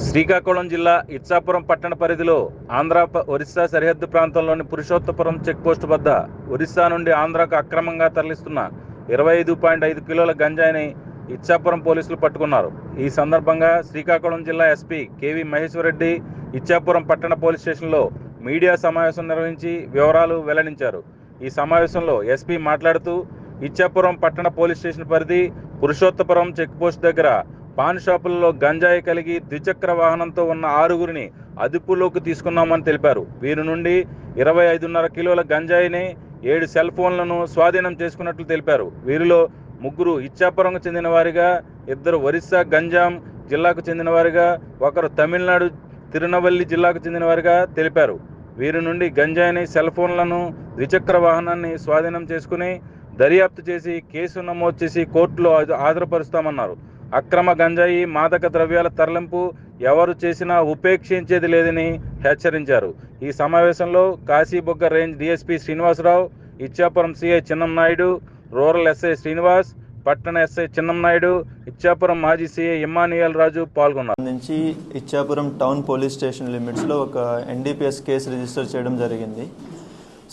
శ్రీకాకుళం జిల్లా ఇచ్చాపురం పట్టణ పరిధిలో ఒరిస్సా సరిహద్దు ప్రాంతంలోని పురుషోత్తపురం చెక్పోస్టు వద్ద ఒరిస్సా నుండి ఆంధ్రాకు అక్రమంగా తరలిస్తున్న 25.5 కిలోల గంజాయిని ఇచ్చాపురం పోలీసులు పట్టుకున్నారు. ఈ సందర్భంగా శ్రీకాకుళం జిల్లా ఎస్పీ కేవి మహేశ్వరరెడ్డి ఇచ్చాపురం పట్టణ పోలీస్ స్టేషన్లో మీడియా సమావేశం నిర్వహించి వివరాలు వెల్లడించారు. ఈ సమావేశంలో ఎస్పీ మాట్లాడుతూ ఇచ్చాపురం పట్టణ పోలీస్ స్టేషన్ పరిధి పురుషోత్తపురం చెక్పోస్ట్ దగ్గర పాన్ షాపులలో గంజాయి కలిగి ద్విచక్ర వాహనంతో ఉన్న 6గురిని అదుపులోకి తీసుకున్నామని తెలిపారు. వీరి నుండి 25.5 కిలోల గంజాయిని 7 సెల్ ఫోన్లను స్వాధీనం చేసుకున్నట్లు తెలిపారు. వీరిలో 3 ఇచ్చాపురంకు చెందిన వారిగా, 2 ఒరిస్సా గంజాం జిల్లాకు చెందిన వారిగా, 1 తమిళనాడు తిరునవల్లి జిల్లాకు చెందిన వారిగా తెలిపారు. వీరి నుండి గంజాయిని, సెల్ ఫోన్లను, ద్విచక్ర వాహనాన్ని స్వాధీనం చేసుకుని దర్యాప్తు చేసి కేసు నమోదు చేసి కోర్టులో హాజరుపరుస్తామన్నారు. అక్రమ గంజాయి, మాదక ద్రవ్యాల తరలింపు ఎవరు చేసినా ఉపేక్షించేది లేదని హెచ్చరించారు. ఈ సమావేశంలో Kasibugga range DSP Srinivasarao, Ichchapuram CI Chinnamnaidu, rural SI Srinivas, పట్టణ ఎస్ఐ చిన్నంనాయుడు, ఇచ్చాపురం మాజీ సిఐ ఇమ్మానియల్ రాజు పాల్గొన్నారు. నుంచి ఇచ్చాపురం టౌన్ పోలీస్ స్టేషన్ లిమిట్స్లో ఒక ఎన్డీపీఎస్ కేసు రిజిస్టర్ చేయడం జరిగింది.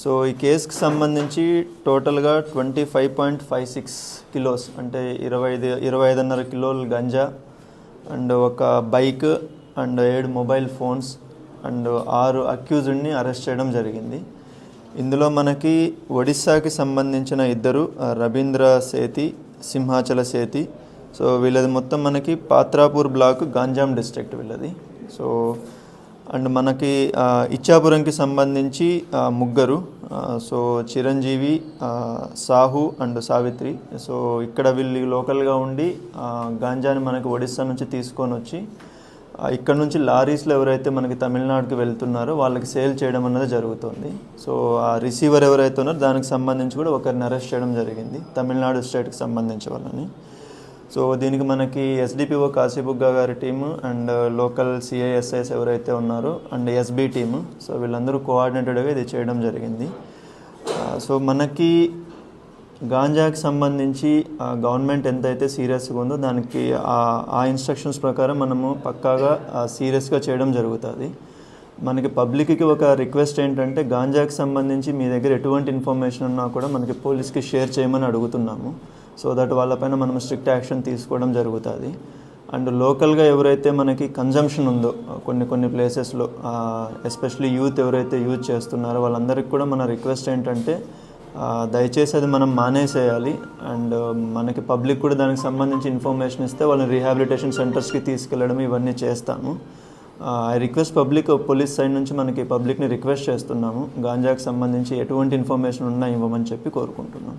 సో ఈ కేసుకి సంబంధించి టోటల్గా 25.56 కిలోస్ అంటే 25.5 కిలోలు గంజా అండ్ ఒక bike and 7 mobile phones and 6 అక్యూజ్డ్ని అరెస్ట్ చేయడం జరిగింది. ఇందులో మనకి ఒడిస్సాకి సంబంధించిన 2 రవీంద్ర సేతి, సింహాచల సేతి. సో వీళ్ళది మొత్తం మనకి పాత్రాపూర్ బ్లాక్, గంజాం డిస్ట్రిక్ట్ వీళ్ళది. సో అండ్ మనకి ఇచ్చాపురంకి సంబంధించి 3, so Chiranjeevi, Sahu and Savitri. So ఇక్కడ వీళ్ళు లోకల్గా ఉండి గాంజాని మనకి ఒడిస్సా నుంచి తీసుకొని వచ్చి ఇక్కడ నుంచి లారీస్లో ఎవరైతే మనకి తమిళనాడుకి వెళ్తున్నారో వాళ్ళకి సేల్ చేయడం అన్నది జరుగుతుంది. సో ఆ రిసీవర్ ఎవరైతే ఉన్నారో దానికి సంబంధించి కూడా ఒకరిని అరెస్ట్ చేయడం జరిగింది, తమిళనాడు స్టేట్కి సంబంధించి వాళ్ళని. సో దీనికి మనకి ఎస్డిపిఓ కాశీబుగ్గ గారి టీము అండ్ లోకల్ సిఐఎస్ఐస్ ఎవరైతే ఉన్నారో అండ్ ఎస్బీ టీము, సో వీళ్ళందరూ కోఆర్డినేటెడ్గా ఇది చేయడం జరిగింది. సో మనకి గాంజాకి సంబంధించి గవర్నమెంట్ ఎంతైతే సీరియస్గా ఉందో దానికి ఆ ఇన్స్ట్రక్షన్స్ ప్రకారం మనము పక్కాగా సీరియస్గా చేయడం జరుగుతుంది. మనకి పబ్లిక్కి ఒక రిక్వెస్ట్ ఏంటంటే గాంజాకి సంబంధించి మీ దగ్గర ఎటువంటి ఇన్ఫర్మేషన్ ఉన్నా కూడా మనకి పోలీస్కి షేర్ చేయమని అడుగుతున్నాము. సో దట్ వాళ్ళపైన మనం స్ట్రిక్ట్ యాక్షన్ తీసుకోవడం జరుగుతుంది. అండ్ లోకల్గా ఎవరైతే మనకి కన్జంప్షన్ ఉందో కొన్ని ప్లేసెస్లో, ఎస్పెషలీ యూత్ ఎవరైతే యూజ్ చేస్తున్నారో వాళ్ళందరికీ కూడా మన రిక్వెస్ట్ ఏంటంటే దయచేసి అది మనం మానేసేయాలి. అండ్ మనకి పబ్లిక్ కూడా దానికి సంబంధించి ఇన్ఫర్మేషన్ ఇస్తే వాళ్ళని రీహాబిలిటేషన్ సెంటర్స్కి తీసుకెళ్ళడం ఇవన్నీ చేస్తాము. I request public, police side నుంచి మనకి పబ్లిక్ని రిక్వెస్ట్ చేస్తున్నాము, గాంజాకి సంబంధించి ఎటువంటి ఇన్ఫర్మేషన్ ఉన్నా ఇవ్వమని చెప్పి కోరుకుంటున్నాం.